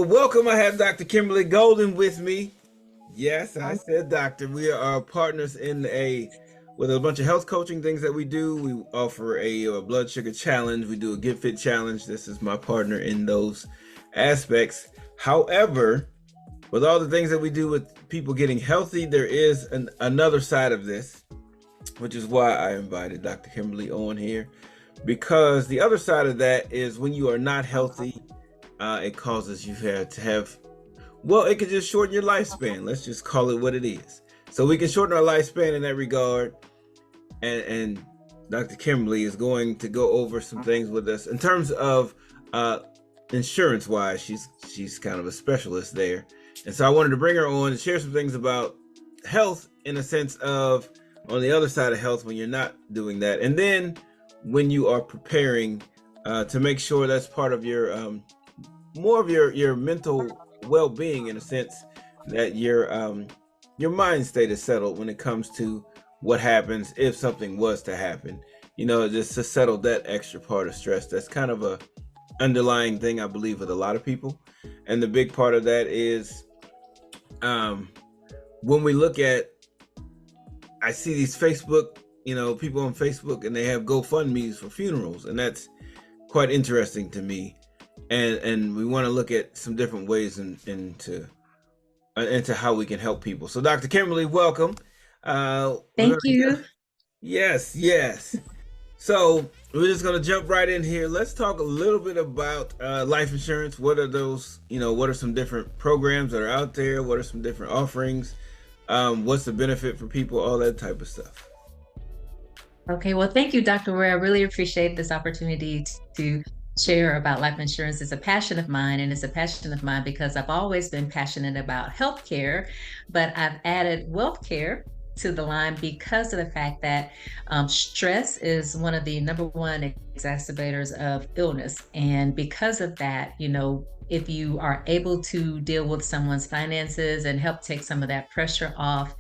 Welcome. I have Dr. Kimberly Golden with me. Yes, I said doctor. We are partners with a bunch of health coaching things that we do. We offer a blood sugar challenge. We do a Get Fit challenge. This is my partner in those aspects. However, with all the things that we do with people getting healthy, there is another side of this, which is why I invited Dr. Kimberly on here, because the other side of that is when you are not healthy, it causes you to have, well, it could just shorten your lifespan. Let's just call it what it is. So we can shorten our lifespan in that regard. And Dr. Kimberly is going to go over some things with us in terms of insurance wise. She's kind of a specialist there. And so I wanted to bring her on and share some things about health in a sense of on the other side of health when you're not doing that. And then when you are preparing to make sure that's part of your more of your mental well-being, in a sense that your mind state is settled when it comes to what happens if something was to happen. Just to settle that extra part of stress. That's kind of a underlying thing, I believe, with a lot of people. And the big part of that is when we look at, I see these Facebook, people on Facebook, and they have GoFundMe's for funerals, and that's quite interesting to me. And we want to look at some different ways into how we can help people. So Dr. Kimberly, welcome. Thank you. Yes. So we're just going to jump right in here. Let's talk a little bit about life insurance. What are those, what are some different programs that are out there? What are some different offerings? What's the benefit for people? All that type of stuff. Okay, well, thank you, Dr. Ware. I really appreciate this opportunity to share about life insurance. It's a passion of mine, and it's a passion of mine because I've always been passionate about healthcare, but I've added wealth care to the line because of the fact that stress is one of the number one exacerbators of illness. And because of that, if you are able to deal with someone's finances and help take some of that pressure off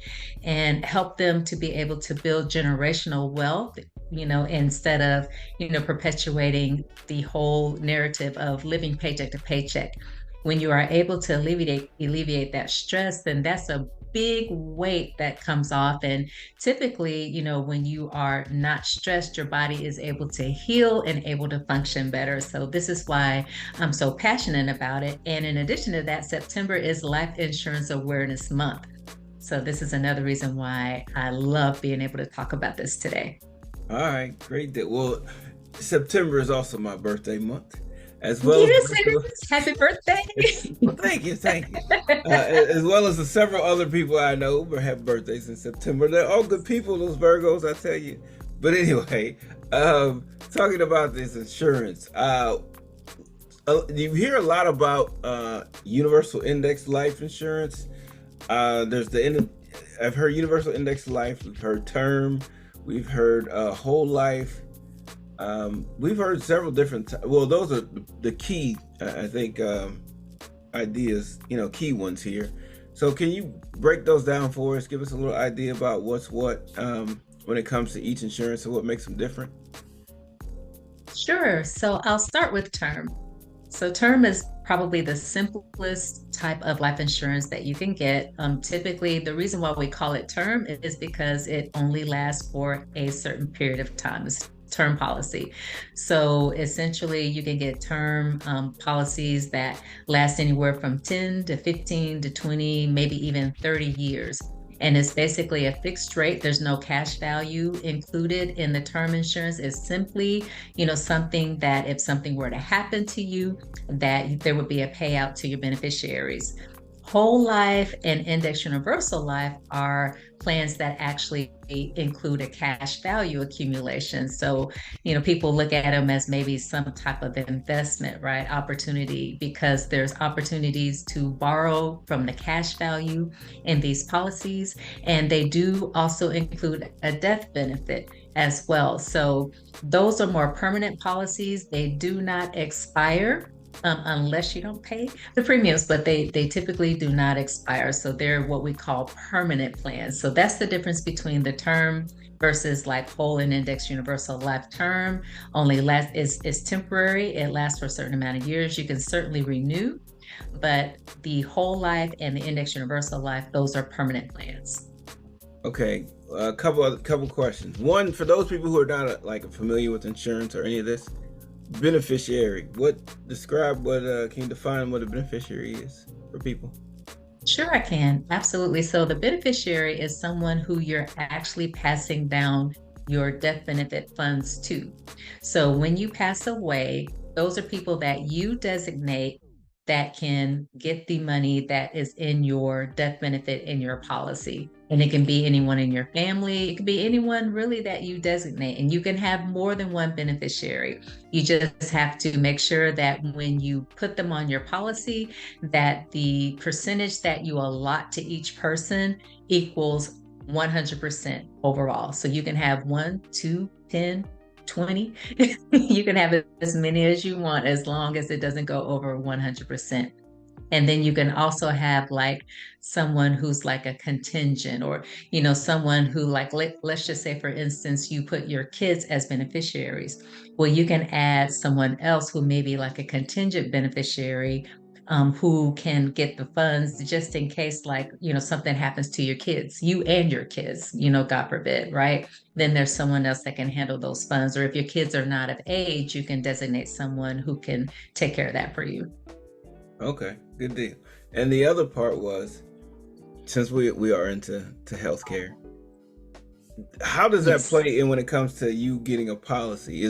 and help them to be able to build generational wealth, instead of, perpetuating the whole narrative of living paycheck to paycheck. When you are able to alleviate that stress, then that's a big weight that comes off. And typically, when you are not stressed, your body is able to heal and able to function better. So this is why I'm so passionate about it. And in addition to that, September is Life Insurance Awareness Month. So this is another reason why I love being able to talk about this today. All right, great. Well, September is also my birthday month, as well Yes, as happy birthday. well, thank you. As well as the several other people I know who have birthdays in September. They're all good people, those Virgos, I tell you. But anyway, talking about this insurance, you hear a lot about universal index life insurance. I've heard universal index life. We've heard term. We've heard whole life. We've heard several different. Well, those are the key, I think, ideas. Key ones here. So, can you break those down for us? Give us a little idea about what's what when it comes to each insurance and what makes them different. Sure. So I'll start with term. So term is probably the simplest type of life insurance that you can get. Typically, the reason why we call it term is because it only lasts for a certain period of time. It's term policy. So essentially, you can get term policies that last anywhere from 10 to 15 to 20, maybe even 30 years. And it's basically a fixed rate. There's no cash value included in the term insurance. It's simply, something that if something were to happen to you, that there would be a payout to your beneficiaries. Whole life and index universal life are plans that actually include a cash value accumulation. So, people look at them as maybe some type of investment, right? Opportunity, because there's opportunities to borrow from the cash value in these policies. And they do also include a death benefit as well. So those are more permanent policies. They do not expire unless you don't pay the premiums, but they typically do not expire. So they're what we call permanent plans. So that's the difference between the term versus like whole and index universal life. Term only is temporary. It lasts for a certain amount of years. You can certainly renew, But the whole life and the index universal life, those are permanent plans. Okay, a couple questions. One, for those people who are not like familiar with insurance or any of this, beneficiary. Can you define what a beneficiary is for people? Sure, I can. Absolutely. So the beneficiary is someone who you're actually passing down your death benefit funds to. So when you pass away, those are people that you designate that can get the money that is in your death benefit in your policy. And it can be anyone in your family, it can be anyone really that you designate. And you can have more than one beneficiary. You just have to make sure that when you put them on your policy, that the percentage that you allot to each person equals 100% overall. So you can have 1, 2, 10, 20. You can have as many as you want as long as it doesn't go over 100%. And then you can also have like someone who's like a contingent, or, someone who, like, let's just say, for instance, you put your kids as beneficiaries. Well, you can add someone else who may be like a contingent beneficiary, who can get the funds just in case, like, something happens to your kids, you and your kids, God forbid, right? Then there's someone else that can handle those funds. Or if your kids are not of age, you can designate someone who can take care of that for you. Okay, good deal. And the other part was, since we are into healthcare, how does that Yes. play in when it comes to you getting a policy?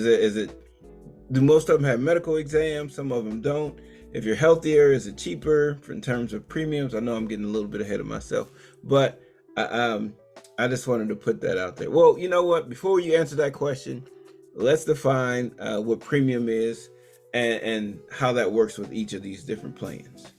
Do most of them have medical exams? Some of them don't. If you're healthier, is it cheaper in terms of premiums? I know I'm getting a little bit ahead of myself, but I just wanted to put that out there. Well, you know what? Before you answer that question, let's define what premium is and how that works with each of these different plans.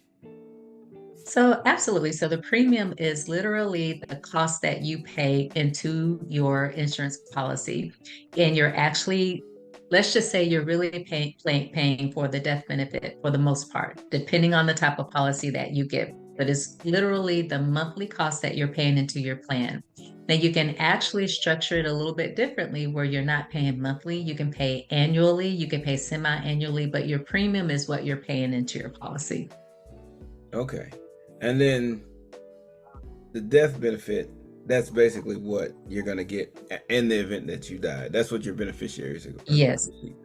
So, absolutely. So, the premium is literally the cost that you pay into your insurance policy. And you're actually, let's just say you're really paying for the death benefit for the most part, depending on the type of policy that you get. But it's literally the monthly cost that you're paying into your plan. Now, you can actually structure it a little bit differently where you're not paying monthly. You can pay annually, you can pay semi annually, but your premium is what you're paying into your policy. Okay. And then the death benefit, that's basically what you're going to get in the event that you die. That's what your beneficiaries are going to Yes. receive.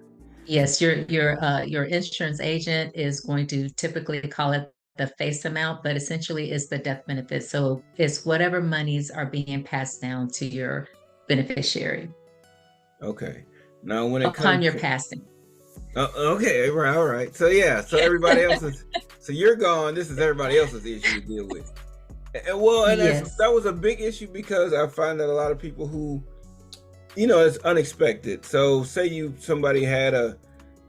Yes, your insurance agent is going to typically call it the face amount, but essentially it's the death benefit. So it's whatever monies are being passed down to your beneficiary Okay. Now, when it upon comes your to, passing. okay, right, all right. So yeah, so everybody else's, so you're gone. This is everybody else's issue to deal with. And well, and Yes. that was a big issue because I find that a lot of people who, it's unexpected. So say somebody had a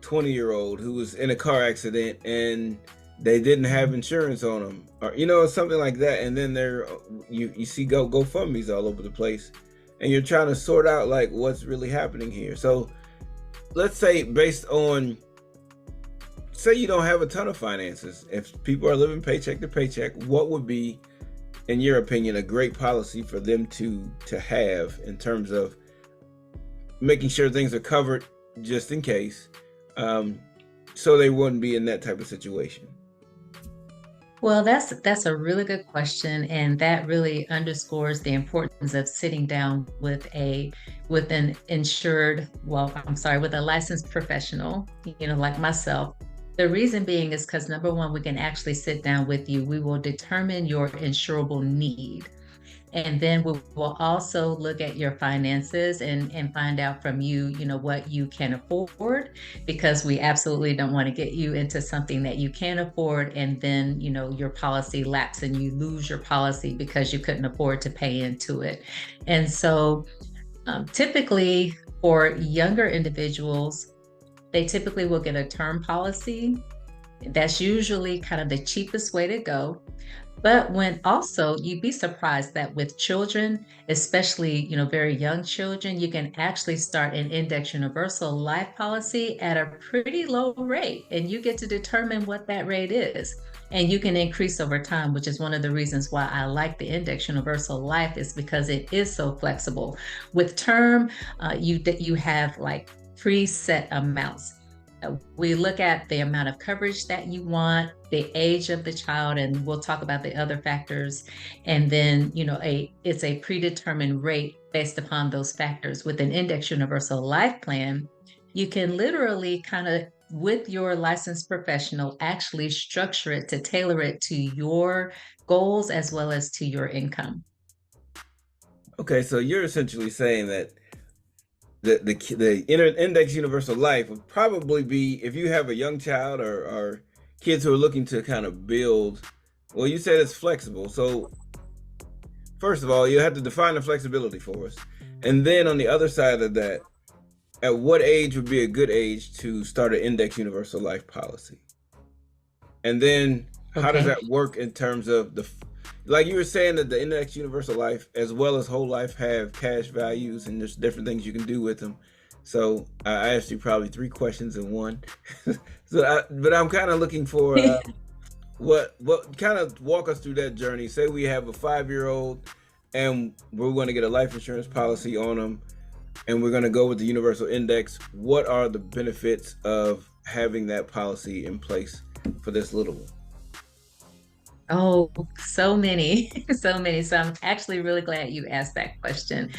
20-year-old who was in a car accident and they didn't have insurance on them, or something like that, and then you see GoFundMe's all over the place, and you're trying to sort out like what's really happening here. So let's say, say you don't have a ton of finances, if people are living paycheck to paycheck, what would be, in your opinion, a great policy for them to have in terms of making sure things are covered just in case, so they wouldn't be in that type of situation? Well, that's a really good question, and that really underscores the importance of sitting down with an insured, well, I'm sorry, with a licensed professional, like myself. The reason being is because, number one, we can actually sit down with you. We will determine your insurable need. And then we will also look at your finances and find out from you, what you can afford, because we absolutely don't want to get you into something that you can't afford. And then, your policy lapse and you lose your policy because you couldn't afford to pay into it. And so typically for younger individuals, they typically will get a term policy. That's usually kind of the cheapest way to go. But when also, you'd be surprised that with children, especially, very young children, you can actually start an index universal life policy at a pretty low rate, and you get to determine what that rate is. And you can increase over time, which is one of the reasons why I like the index universal life, is because it is so flexible. With term, you have like preset amounts. We look at the amount of coverage that you want, the age of the child, and we'll talk about the other factors. And then, it's a predetermined rate based upon those factors. With an index universal life plan, you can literally kind of, with your licensed professional, actually structure it to tailor it to your goals as well as to your income. Okay, so you're essentially saying that the index universal life would probably be if you have a young child or kids who are looking to kind of build. Well, you said it's flexible. So first of all, you have to define the flexibility for us. And then on the other side of that, at what age would be a good age to start an index universal life policy? And then how does Okay. that work in terms of like you were saying that the index universal life as well as whole life have cash values and there's different things you can do with them. So I asked you probably three questions in one. But I'm kind of looking for what kind of walk us through that journey. Say we have a 5-year-old and we're going to get a life insurance policy on them and we're going to go with the universal index. What are the benefits of having that policy in place for this little one? Oh, so many, so many. So I'm actually really glad you asked that question.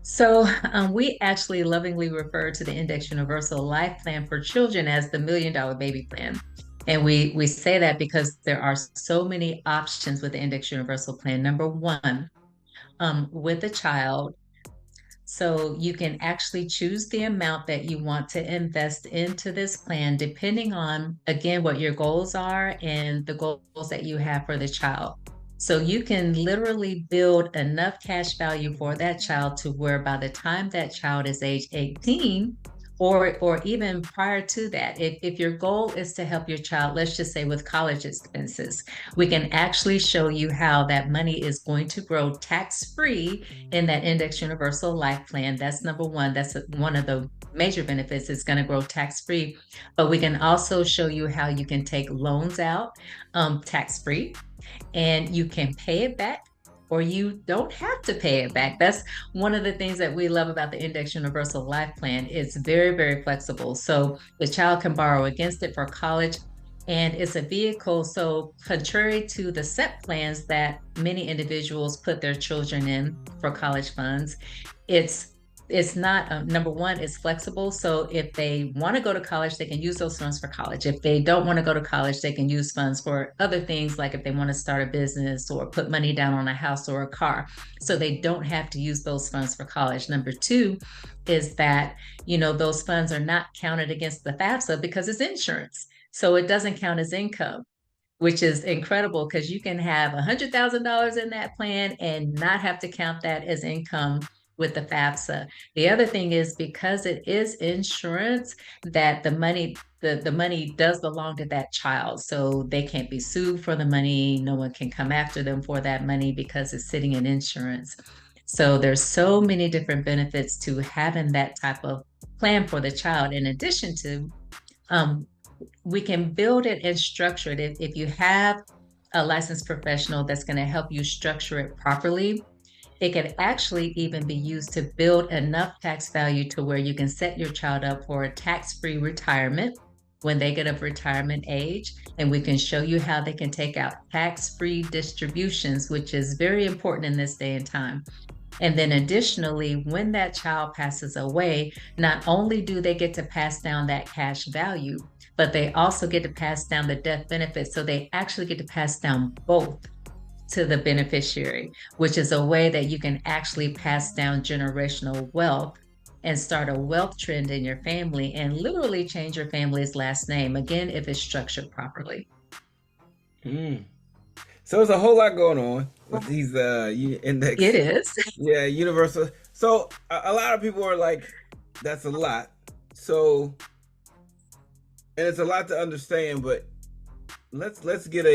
So we actually lovingly refer to the Index Universal Life Plan for children as the $1 million baby plan. And we say that because there are so many options with the Index Universal Plan. Number one, with a child, so you can actually choose the amount that you want to invest into this plan, depending on, again, what your goals are and the goals that you have for the child. So you can literally build enough cash value for that child to where by the time that child is age 18, or even prior to that, if your goal is to help your child, let's just say with college expenses, we can actually show you how that money is going to grow tax-free in that index universal life plan. That's number one. That's one of the major benefits. It's going to grow tax-free. But we can also show you how you can take loans out tax-free, and you can pay it back or you don't have to pay it back. That's one of the things that we love about the Index Universal Life Plan. It's very, very flexible. So the child can borrow against it for college, and it's a vehicle. So, contrary to the set plans that many individuals put their children in for college funds, it's it's not number one, it's flexible. So if they want to go to college, they can use those funds for college. If they don't want to go to college, they can use funds for other things, like if they want to start a business or put money down on a house or a car. So they don't have to use those funds for college. Number two is that, those funds are not counted against the FAFSA because it's insurance. So it doesn't count as income, which is incredible because you can have $100,000 in that plan and not have to count that as income with the FAFSA. The other thing is, because it is insurance, that the money does belong to that child. So they can't be sued for the money. No one can come after them for that money because it's sitting in insurance. So there's so many different benefits to having that type of plan for the child. In addition to, um, we can build it and structure it. If you have a licensed professional that's going to help you structure it properly, it can actually even be used to build enough tax value to where you can set your child up for a tax-free retirement when they get of retirement age. And we can show you how they can take out tax-free distributions, which is very important in this day and time. And then additionally, when that child passes away, not only do they get to pass down that cash value, but they also get to pass down the death benefit. So they actually get to pass down both to the beneficiary, which is a way that you can actually pass down generational wealth and start a wealth trend in your family and literally change your family's last name, again, if it's structured properly. Mm. So there's a whole lot going on with these index, It is. yeah, universal. So a lot of people are like, that's a lot. So, and it's a lot to understand, but let's get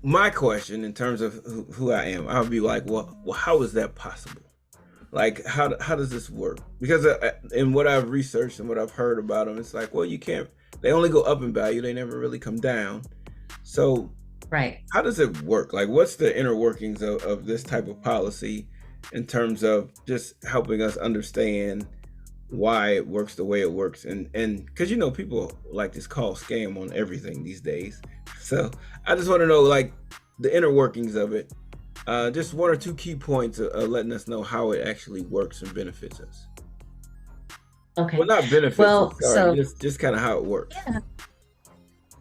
my question in terms of who I am. I'll be like, well, how is that possible? Like, how does this work? Because in what I've researched and what I've heard about them, it's like, well, you can't. They only go up in value. They never really come down. So, Right. how does it work? Like, what's the inner workings of this type of policy in terms of just helping us understand why it works the way it works, and because people like this call scam on everything these days. So I just want to know like the inner workings of it. Just one or two key points letting us know how it actually works and benefits us. Well, Okay. not benefits us, Well, sorry, so just kind of how it works. yeah.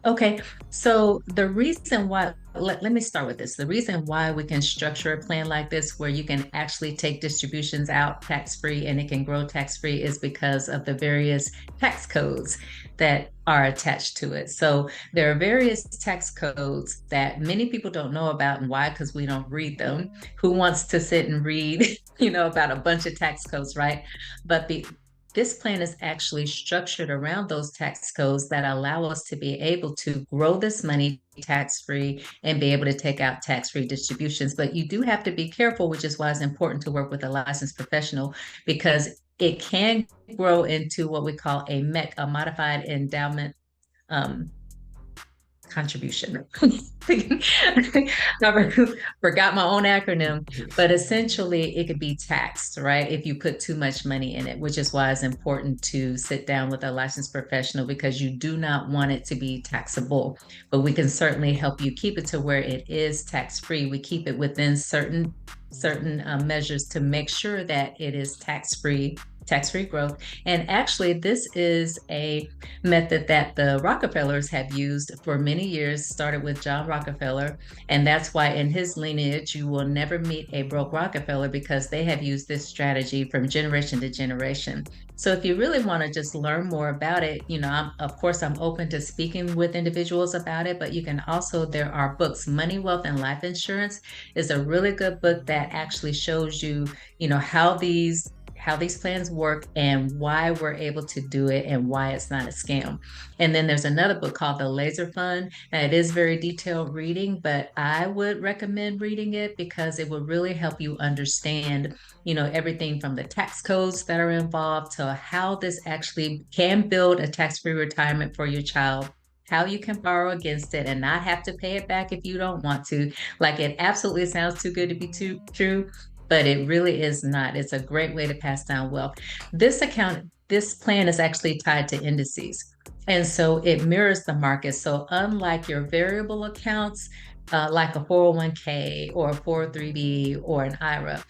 Okay, so the reason why, let me start with this. The reason why we can structure a plan like this where you can actually take distributions out tax-free and it can grow tax-free is because of the various tax codes that are attached to it. So there are various tax codes that many people don't know about, and why? Because we don't read them. Who wants to sit and read, about a bunch of tax codes, right? But this plan is actually structured around those tax codes that allow us to be able to grow this money tax free and be able to take out tax free distributions. But you do have to be careful, which is why it's important to work with a licensed professional, because it can grow into what we call a MEC, a modified endowment um, contribution. I forgot my own acronym, but essentially it could be taxed, right? If you put too much money in it, which is why it's important to sit down with a licensed professional because you do not want it to be taxable. But we can certainly help you keep it to where it is tax free. We keep it within certain measures to make sure that it is tax free growth. And actually, this is a method that the Rockefellers have used for many years, started with John Rockefeller. And that's why in his lineage, you will never meet a broke Rockefeller because they have used this strategy from generation to generation. So if you really want to just learn more about it, of course, I'm open to speaking with individuals about it, but you can also, there are books. Money, Wealth, and Life Insurance is a really good book that actually shows you, how these plans work and why we're able to do it and why it's not a scam. And then there's another book called The Laser Fund. Now, it is very detailed reading, but I would recommend reading it because it will really help you understand, everything from the tax codes that are involved to how this actually can build a tax-free retirement for your child, how you can borrow against it and not have to pay it back if you don't want to. Like, it absolutely sounds too good to be true, but it really is not. It's a great way to pass down wealth. This plan is actually tied to indices. And so it mirrors the market. So unlike your variable accounts, like a 401k or a 403b or an IRA,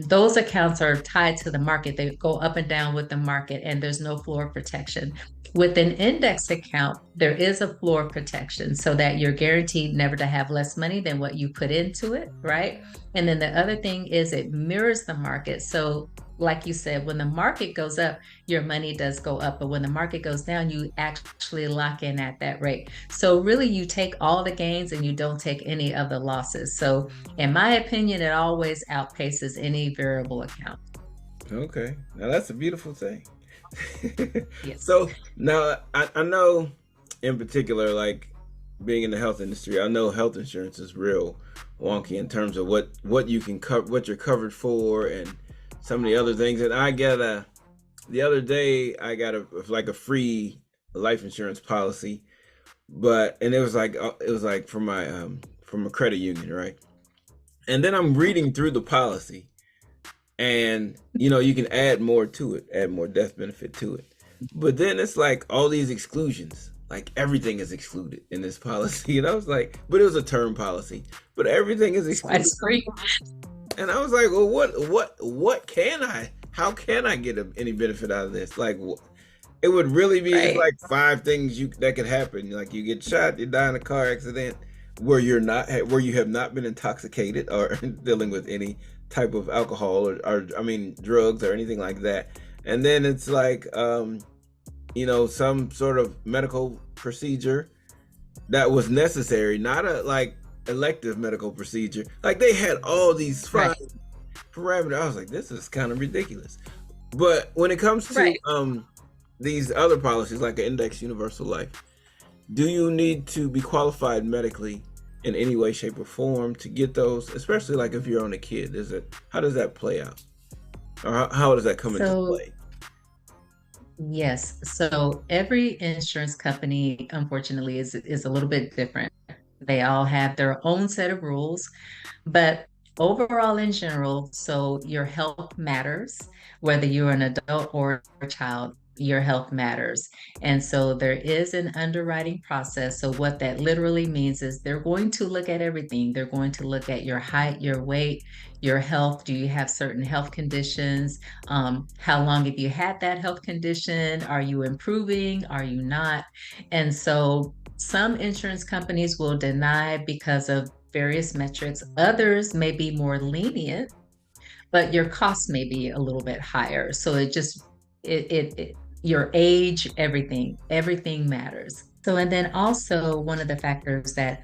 those accounts are tied to the market. They go up and down with the market, and there's no floor protection. With an index account, there is a floor protection so that you're guaranteed never to have less money than what you put into it, right? And then the other thing is it mirrors the market. So, like you said, when the market goes up, your money does go up. But when the market goes down, you actually lock in at that rate. So, really, you take all the gains and you don't take any of the losses. So, in my opinion, it always outpaces any variable account. Okay, now that's a beautiful thing. Yes. So now I know in particular, like being in the health industry, I know health insurance is real wonky in terms of what you can cover, what you're covered for, and some of the other things. And the other day I got a free life insurance policy, and it was like from a credit union, right? And then I'm reading through the policy, and you can add more to it, add more death benefit to it, but then it's like all these exclusions, like everything is excluded in this policy. And I was like, but it was a term policy, but everything is excluded. That's great. And I was like, well, what can I how can I get any benefit out of this? Like, it would really be just Right. like five things that could happen. Like, you get shot, you die in a car accident where you have not been intoxicated or dealing with any type of alcohol or I mean drugs or anything like that. And then it's like some sort of medical procedure that was necessary, not a like elective medical procedure. Like, they had all these Right. five parameters. I was like, this is kind of ridiculous. But when it comes to Right. these other policies like an index universal life, do you need to be qualified medically in any way, shape, or form to get those? Especially like if you're on a kid, how does that play out, or how does that come into So, play? yes. So every insurance company, unfortunately, is a little bit different. They all have their own set of rules, but overall in general, so your health matters, whether you're an adult or a child, your health matters. And so there is an underwriting process. So what that literally means is they're going to look at everything. They're going to look at your height, your weight, your health. Do you have certain health conditions? How long have you had that health condition? Are you improving? Are you not? And so some insurance companies will deny because of various metrics. Others may be more lenient, but your costs may be a little bit higher. So it your age, everything matters. So, and then also one of the factors that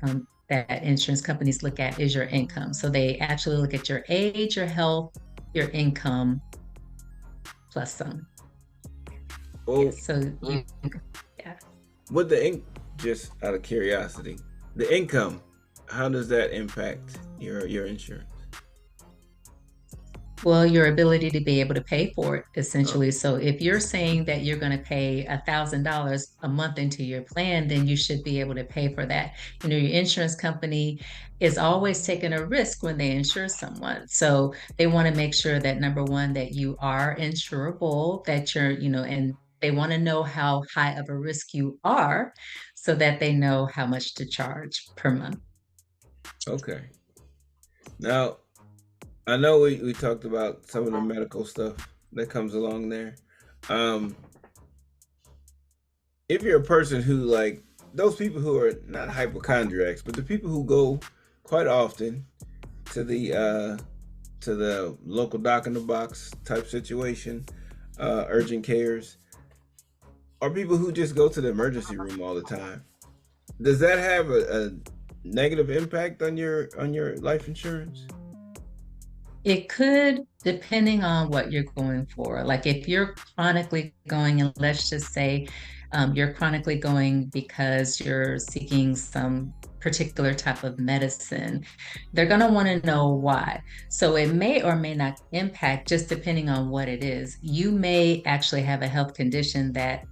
insurance companies look at is your income. So they actually look at your age, your health, your income, plus some. Yeah, Oh, so you, yeah. with the just out of curiosity, the income, how does that impact your insurance? Well, your ability to be able to pay for it, Oh, essentially. So if you're saying that you're going to pay $1,000 a month into your plan, then you should be able to pay for that. Your insurance company is always taking a risk when they insure someone. So they want to make sure that number one, that you are insurable, that and they want to know how high of a risk you are so that they know how much to charge per month. okay. Now, I know we talked about some of the medical stuff that comes along there. Um, if you're a person who like those people who are not hypochondriacs, but the people who go quite often to the local doc in the box type situation, urgent cares, or people who just go to the emergency room all the time. Does that have a negative impact on your life insurance? It could, depending on what you're going for. Like if you're chronically going, and let's just say you're chronically going because you're seeking some particular type of medicine, they're going to want to know why. So it may or may not impact just depending on what it is. You may actually have a health condition that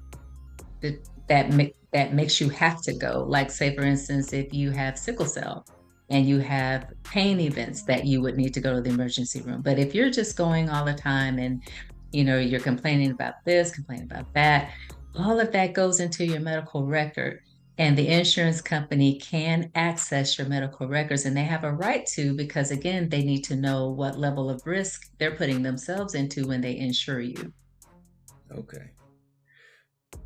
makes you have to go. Like say, for instance, if you have sickle cell and you have pain events that you would need to go to the emergency room. But if you're just going all the time and you're complaining about this, complaining about that, all of that goes into your medical record. And the insurance company can access your medical records, and they have a right to, because again, they need to know what level of risk they're putting themselves into when they insure you. Okay,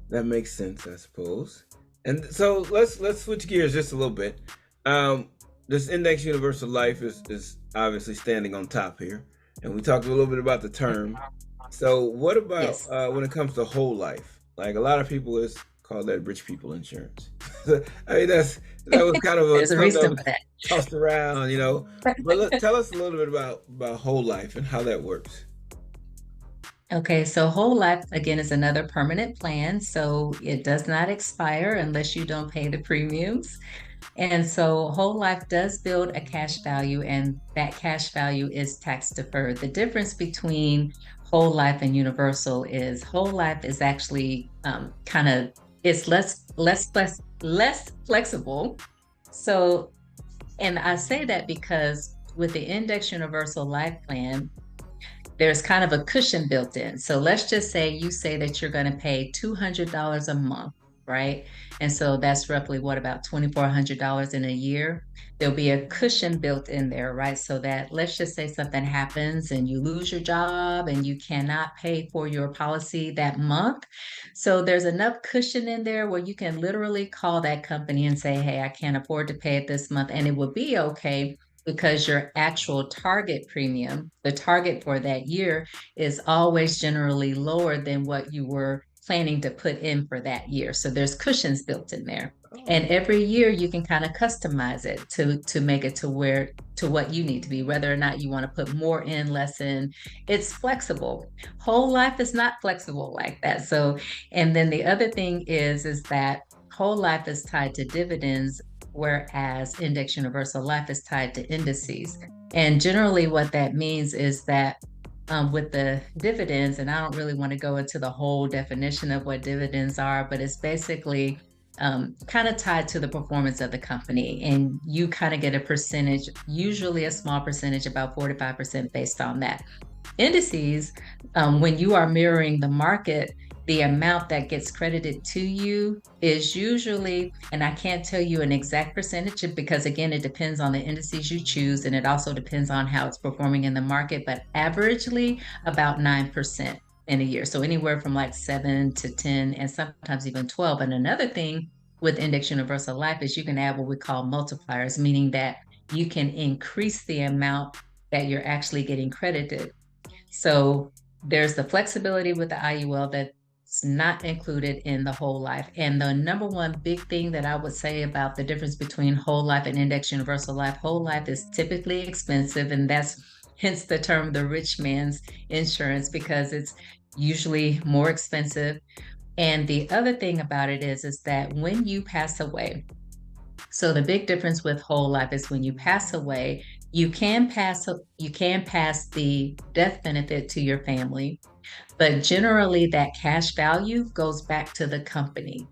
that makes sense, I suppose. And so let's switch gears just a little bit. Um, this index universal life is obviously standing on top here, and we talked a little bit about the term. So what about Yes, when it comes to whole life? Like a lot of people is call that rich people insurance. I mean that was kind of there's a something that reason was for that. tossed around, you know. But tell us a little bit about whole life and how that works. Okay, so Wholelife again is another permanent plan, so it does not expire unless you don't pay the premiums. And so Whole Life does build a cash value, and that cash value is tax deferred. The difference between Whole Life and Universal is Whole Life is actually kind of it's less flexible. So, and I say that because with the Index Universal Life Plan, there's kind of a cushion built in. So let's just say you say that you're going to pay $200 a month, right? And so that's roughly what, about $2,400 in a year. There'll be a cushion built in there, right? So that let's just say something happens and you lose your job and you cannot pay for your policy that month. So there's enough cushion in there where you can literally call that company and say, hey, I can't afford to pay it this month. And it will be okay because your actual target premium, the target for that year, is always generally lower than what you were planning to put in for that year. So there's cushions built in there. And Oh, every year you can kind of customize it to make it to what you need to be, whether or not you want to put more in, less in. It's flexible. Whole life is not flexible like that. So, and then the other thing is that whole life is tied to dividends, whereas index universal life is tied to indices. And generally, what that means is that with the dividends, and I don't really want to go into the whole definition of what dividends are, but it's basically kind of tied to the performance of the company. And you kind of get a percentage, usually a small percentage, about 45% based on that. Indices, when you are mirroring the market, the amount that gets credited to you is usually, and I can't tell you an exact percentage because, again, it depends on the indices you choose and it also depends on how it's performing in the market, but averagely about 9% in a year. So anywhere from like 7 to 10 and sometimes even 12. And another thing with Index Universal Life is you can add what we call multipliers, meaning that you can increase the amount that you're actually getting credited. So there's the flexibility with the IUL that's not included in the whole life. And the number one big thing that I would say about the difference between whole life and index universal life, whole life is typically expensive, and that's hence the term the rich man's insurance because it's usually more expensive. And the other thing about it is that when you pass away, so the big difference with whole life is when you pass away, you can pass the death benefit to your family, but generally that cash value goes back to the company.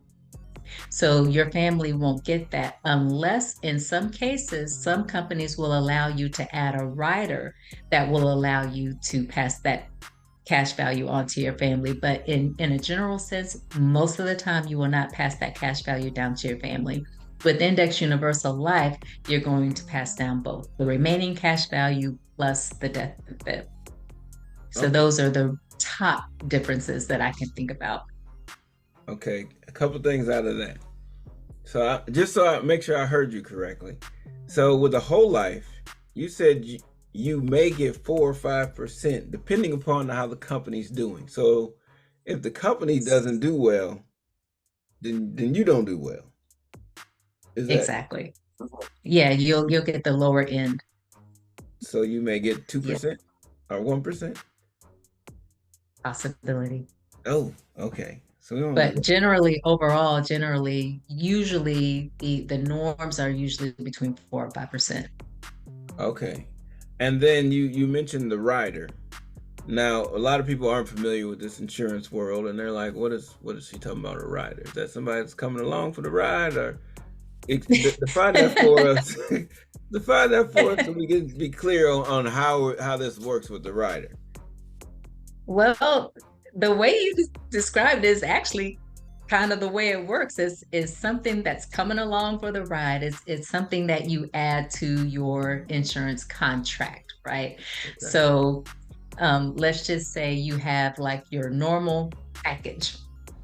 So your family won't get that unless in some cases some companies will allow you to add a rider that will allow you to pass that cash value onto your family. But in a general sense, most of the time you will not pass that cash value down to your family. With Index Universal Life, you're going to pass down both the remaining cash value plus the death benefit. So Okay. those are the top differences that I can think about. Okay. A couple things out of that. So just so I make sure I heard you correctly. So with the whole life, you said you may get 4 or 5% depending upon how the company's doing. So if the company doesn't do well, then you don't do well. Is that Exactly. Yeah, you'll get the lower end. so? You may get Yeah, 2% or 1%. possibility. Oh, okay. So we don't do But generally, usually the norms are usually between 4 and 5%. okay. And then you mentioned the rider. Now, a lot of people aren't familiar with this insurance world, and they're like, "What is he talking about a rider? Is that somebody that's coming along for the ride, or define that for us? Define that for us so we can be clear on how this works with the rider." Well, the way you described it is actually kind of the way it works is something that's coming along for the ride. It's something that you add to your insurance contract, right? Okay. So let's just say you have like your normal package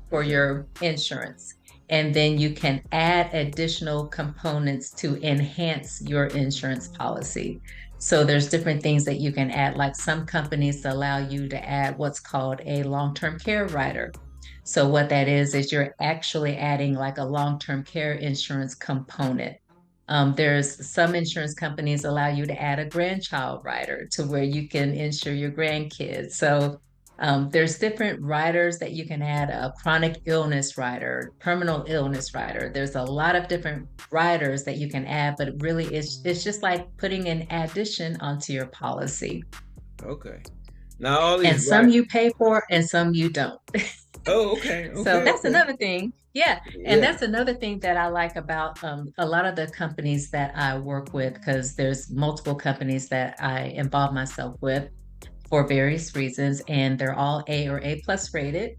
for Okay. your insurance. And then you can add additional components to enhance your insurance policy. So there's different things that you can add, like some companies allow you to add what's called a long-term care rider. So what that is you're actually adding like a long-term care insurance component. There's some insurance companies allow you to add a grandchild rider to where you can insure your grandkids. So there's different riders that you can add, a chronic illness rider, terminal illness rider. There's a lot of different riders that you can add, but really it's just like putting an addition onto your policy. Okay. Now all And these some right. you pay for and some you don't. Oh, okay. So Okay. that's Okay. another thing. Yeah. And Yeah. that's another thing that I like about a lot of the companies that I work with, because there's multiple companies that I involve myself with for various reasons, and they're all A or A plus rated.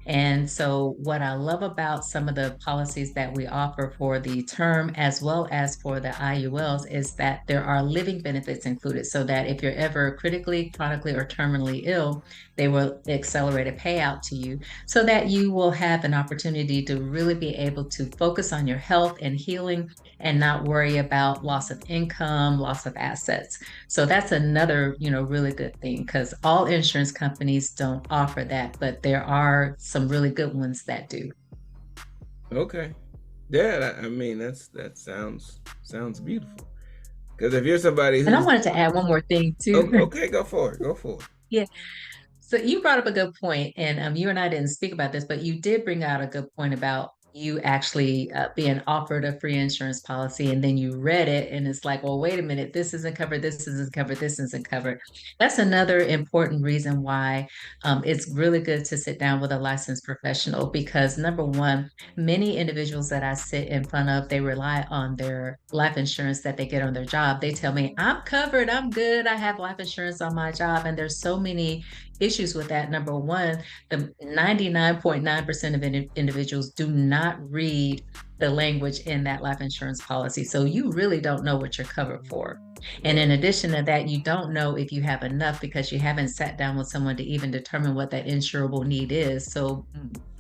And so, what I love about some of the policies that we offer for the term as well as for the IULs is that there are living benefits included, so that if you're ever critically, chronically, or terminally ill, they will accelerate a payout to you so that you will have an opportunity to really be able to focus on your health and healing and not worry about loss of income, loss of assets. So that's another, really good thing because all insurance companies don't offer that, but there are some really good ones that do. Okay. Yeah. I mean, that sounds beautiful. Because if you're somebody And I who's wanted to add one more thing too. okay, go for it. Go for it. Yeah. So you brought up a good point, and you and I didn't speak about this, but you did bring out a good point about you actually being offered a free insurance policy, and then you read it and it's like, well, wait a minute, this isn't covered, this isn't covered, this isn't covered. That's another important reason why it's really good to sit down with a licensed professional, because number one, many individuals that I sit in front of, they rely on their life insurance that they get on their job. They tell me, I'm covered, I'm good, I have life insurance on my job. And there's so many issues with that. Number one, the 99.9% of individuals do not read the language in that life insurance policy. So you really don't know what you're covered for. And in Right. addition to that, you don't know if you have enough because you haven't sat down with someone to even determine what that insurable need is. So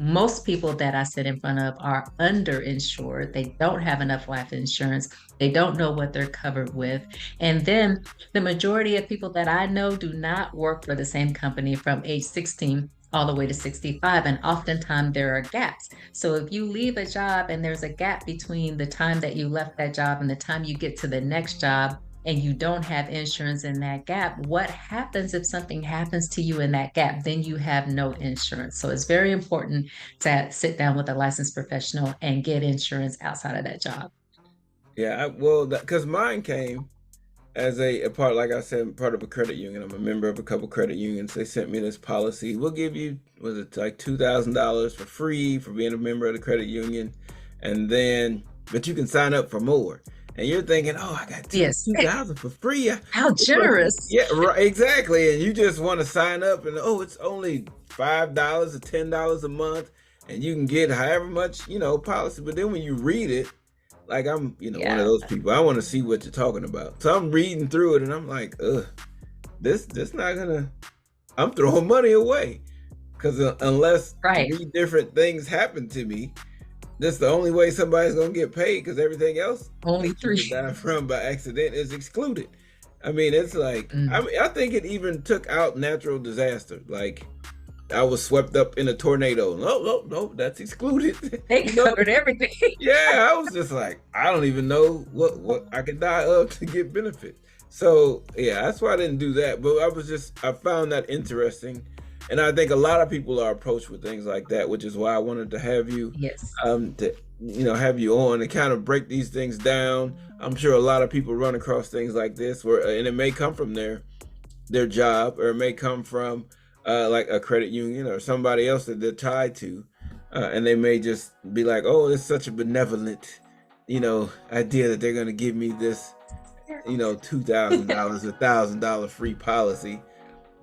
most people that I sit in front of are underinsured. They don't have enough life insurance. They don't know what they're covered with. And then the majority of people that I know do not work for the same company from age 16 all the way to 65. And oftentimes there are gaps. So if you leave a job and there's a gap between the time that you left that job and the time you get to the next job, and you don't have insurance in that gap, what happens if something happens to you in that gap? Then you have no insurance. So it's very important to sit down with a licensed professional and get insurance outside of that job. Yeah, well, because mine came as a part, like I said, part of a credit union. I'm a member of a couple credit unions. They sent me this policy. We'll give you, was it like $2,000 for free for being a member of the credit union, and then, but you can sign up for more. And you're thinking, oh, I got Yes. 2,000 for free. How generous. Yeah, right, exactly. And you just want to sign up, and oh, it's only $5 or $10 a month, and you can get however much, policy. But then when you read it, like I'm, one of Yeah. those people. I want to see what you're talking about. So I'm reading through it, and I'm like, ugh, this not gonna. I'm throwing money away because unless Right. three different things happen to me, this the only way somebody's gonna get paid, because everything else Only that you could three. die from by accident is excluded. I mean, it's like Mm. I think it even took out natural disaster. Like I was swept up in a tornado. No, no, no, that's excluded. They you know, covered everything. yeah, I was just like, I don't even know what I could die of to get benefit. So yeah, that's why I didn't do that. But I found that interesting, and I think a lot of people are approached with things like that, which is why I wanted to have you, Yes. to have you on and kind of break these things down. I'm sure a lot of people run across things like this, and it may come from their job, or it may come from like a credit union or somebody else that they're tied to, and they may just be like, "Oh, it's such a benevolent, idea that they're going to give me this, $2,000, $1,000 free policy."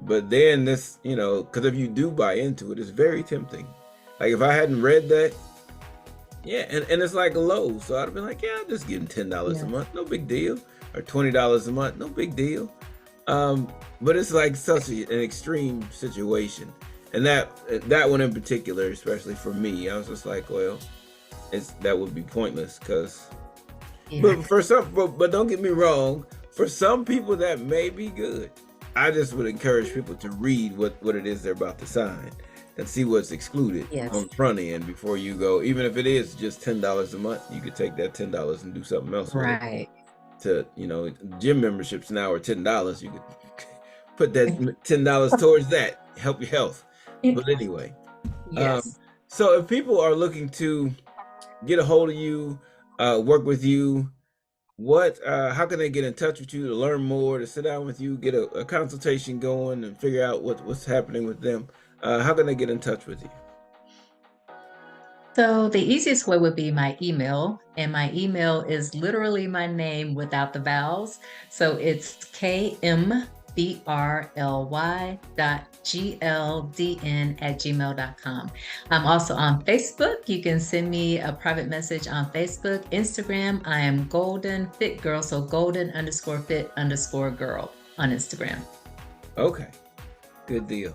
But then this, because if you do buy into it, it's very tempting. Like if I hadn't read that, yeah, and it's like low, so I'd have been like, yeah, I'll just give them $10 a Yeah. month, no big deal, or $20 a month, no big deal. But it's like such an extreme situation, and that one in particular, especially for me, I was just like, well, that would be pointless, because, Yeah. but for some, but don't get me wrong, for some people that may be good. I just would encourage people to read what it is they're about to sign, and see what's excluded Yes. on the front end before you go. Even if it is just $10 a month, you could take that $10 and do something else with it. Right. To gym memberships now are $10. You could put that $10 towards that, help your health. But anyway, um, Yes. so if people are looking to get a hold of you, work with you, how can they get in touch with you to learn more, to sit down with you, get a consultation going, and figure out what's happening with them? How can they get in touch with you? So the easiest way would be my email, and my email is literally my name without the vowels. So it's kmbrly.gldn@gmail.com. I'm also on Facebook. You can send me a private message on Facebook. Instagram, I am Golden Fit Girl. So golden_fit_girl on Instagram. Okay, good deal.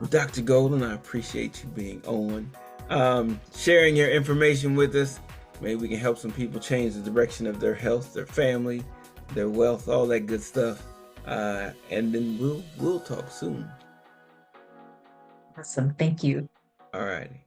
Well, Dr. Golden, I appreciate you being on, sharing your information with us. Maybe we can help some people change the direction of their health, their family, their wealth, all that good stuff. And then we'll talk soon. Awesome. Thank you. All righty.